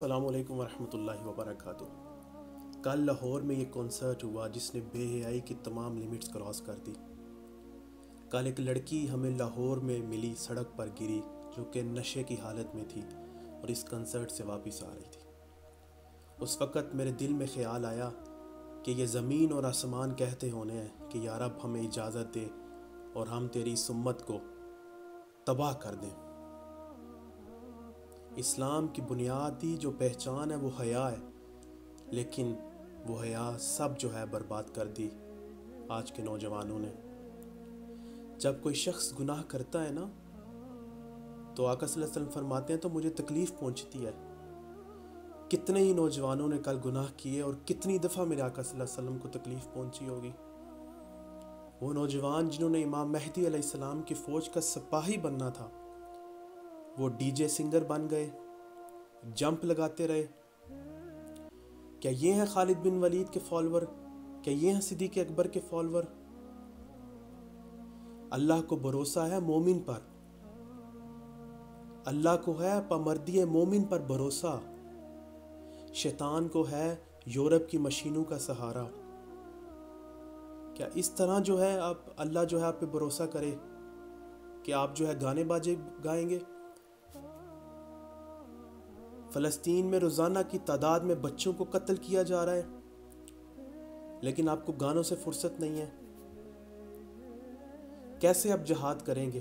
السلام علیکم ورحمۃ اللہ وبرکاتہ۔ کل لاہور میں یہ کنسرٹ ہوا جس نے بے حیائی کی تمام لیمٹس کراس کر دی۔ کل ایک لڑکی ہمیں لاہور میں ملی، سڑک پر گری، جو کہ نشے کی حالت میں تھی اور اس کنسرٹ سے واپس آ رہی تھی۔ اس وقت میرے دل میں خیال آیا کہ یہ زمین اور آسمان کہتے ہونے ہیں کہ یا رب ہمیں اجازت دے اور ہم تیری اس امت کو تباہ کر دیں۔ اسلام کی بنیادی جو پہچان ہے وہ حیا ہے، لیکن وہ حیا سب جو ہے برباد کر دی آج کے نوجوانوں نے۔ جب کوئی شخص گناہ کرتا ہے نا تو آقا صلی اللہ علیہ وسلم فرماتے ہیں تو مجھے تکلیف پہنچتی ہے۔ کتنے ہی نوجوانوں نے کل گناہ کیے اور کتنی دفعہ میرے آقا صلی اللہ علیہ وسلم کو تکلیف پہنچی ہوگی۔ وہ نوجوان جنہوں نے امام مہدی علیہ السلام کی فوج کا سپاہی بننا تھا، وہ ڈی جے سنگر بن گئے، جمپ لگاتے رہے۔ کیا یہ ہیں خالد بن ولید کے فالوور؟ کیا یہ ہیں صدیق اکبر کے فالوور؟ اللہ کو بھروسہ ہے مومن پر، اللہ کو ہے پامردی مومن پر بھروسہ، شیطان کو ہے یورپ کی مشینوں کا سہارا۔ کیا اس طرح جو ہے آپ اللہ جو ہے آپ پہ بھروسہ کرے کہ آپ جو ہے گانے باجے گائیں گے؟ فلسطین میں روزانہ کی تعداد میں بچوں کو قتل کیا جا رہا ہے، لیکن آپ کو گانوں سے فرصت نہیں ہے۔ کیسے آپ جہاد کریں گے؟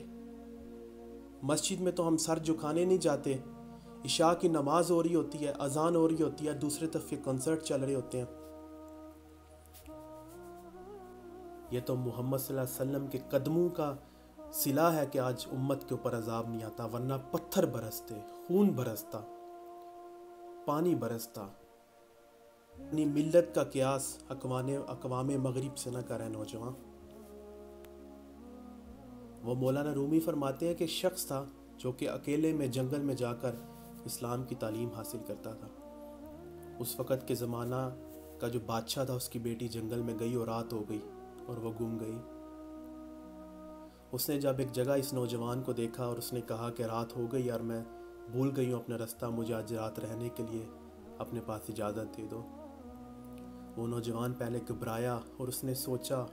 مسجد میں تو ہم سر جھکانے نہیں جاتے، عشاء کی نماز ہو رہی ہوتی ہے، اذان ہو رہی ہوتی ہے، دوسرے طرف یہ کنسرٹ چل رہے ہوتے ہیں۔ یہ تو محمد صلی اللہ علیہ وسلم کے قدموں کا صلہ ہے کہ آج امت کے اوپر عذاب نہیں آتا، ورنہ پتھر برستے، خون برستا، پانی برستا۔ اپنی ملت کا قیاس اقوام مغرب سے نہ کریں نوجوان۔ وہ مولانا رومی فرماتے ہیں کہ شخص تھا جو کہ اکیلے میں جنگل میں جا کر اسلام کی تعلیم حاصل کرتا تھا۔ اس وقت کے زمانہ کا جو بادشاہ تھا، اس کی بیٹی جنگل میں گئی اور رات ہو گئی اور وہ گم گئی۔ اس نے جب ایک جگہ اس نوجوان کو دیکھا اور اس نے کہا کہ رات ہو گئی اور میں بھول گئی ہوں اپنا رستہ، مجھے آج رات رہنے کے لیے اپنے پاس اجازت دے دو۔ وہ نوجوان پہلے گھبرایا اور اس نے سوچا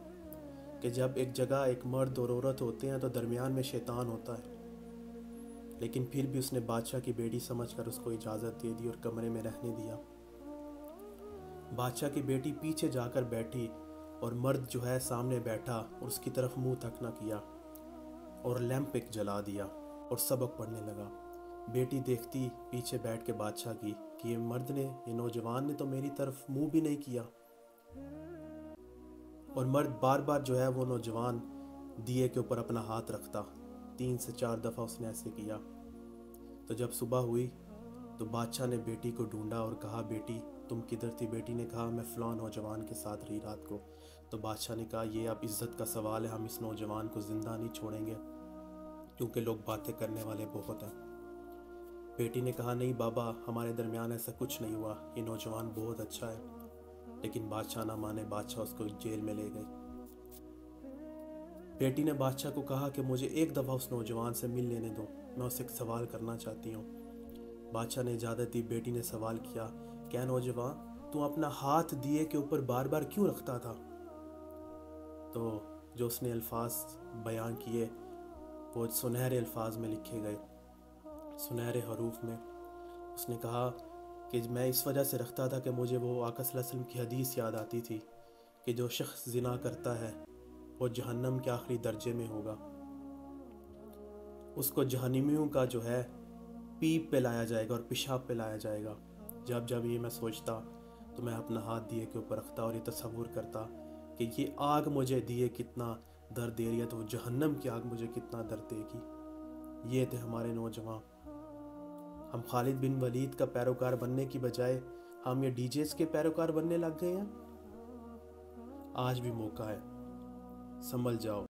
کہ جب ایک جگہ ایک مرد اور عورت ہوتے ہیں تو درمیان میں شیطان ہوتا ہے، لیکن پھر بھی اس نے بادشاہ کی بیٹی سمجھ کر اس کو اجازت دے دی اور کمرے میں رہنے دیا۔ بادشاہ کی بیٹی پیچھے جا کر بیٹھی اور مرد جو ہے سامنے بیٹھا اور اس کی طرف منہ تک نہ کیا اور لیمپ ایک جلا دیا اور سبق پڑھنے لگا۔ بیٹی دیکھتی پیچھے بیٹھ کے بادشاہ کی کہ یہ مرد نے، یہ نوجوان نے تو میری طرف منہ بھی نہیں کیا، اور مرد بار بار جو ہے وہ نوجوان دیے کے اوپر اپنا ہاتھ رکھتا، 3 سے 4 دفعہ اس نے ایسے کیا۔ تو جب صبح ہوئی تو بادشاہ نے بیٹی کو ڈھونڈا اور کہا بیٹی تم کدھر تھی؟ بیٹی نے کہا میں فلاں نوجوان کے ساتھ رہی رات کو۔ تو بادشاہ نے کہا یہ اب عزت کا سوال ہے، ہم اس نوجوان کو زندہ نہیں چھوڑیں گے کیونکہ لوگ باتیں کرنے والے بہت ہیں۔ بیٹی نے کہا نہیں بابا، ہمارے درمیان ایسا کچھ نہیں ہوا، یہ نوجوان بہت اچھا ہے۔ لیکن بادشاہ نہ مانے، بادشاہ اس کو جیل میں لے گئے۔ بیٹی نے بادشاہ کو کہا کہ مجھے ایک دفعہ اس نوجوان سے مل لینے دو، میں اسے ایک سوال کرنا چاہتی ہوں۔ بادشاہ نے اجازت دی۔ بیٹی نے سوال کیا کہ نوجوان تو اپنا ہاتھ دیے کے اوپر بار بار کیوں رکھتا تھا؟ تو جو اس نے الفاظ بیان کیے وہ سنہرے الفاظ میں لکھے گئے، سنہرے حروف میں۔ اس نے کہا کہ میں اس وجہ سے رکھتا تھا کہ مجھے وہ آقا صلی اللہ علیہ وسلم کی حدیث یاد آتی تھی کہ جو شخص زنا کرتا ہے وہ جہنم کے آخری درجے میں ہوگا، اس کو جہنمیوں کا جو ہے پیپ پہ لایا جائے گا اور پیشاب پہ لایا جائے گا۔ جب جب یہ میں سوچتا تو میں اپنا ہاتھ دیے کے اوپر رکھتا اور یہ تصور کرتا کہ یہ آگ مجھے دیے کتنا درد دے رہی ہے، تو وہ جہنم کی آگ مجھے کتنا درد دے گی۔ یہ تھے ہمارے نوجوان۔ ہم خالد بن ولید کا پیروکار بننے کی بجائے ہم یہ ڈی جیز کے پیروکار بننے لگ گئے ہیں۔ آج بھی موقع ہے، سنبھل جاؤ۔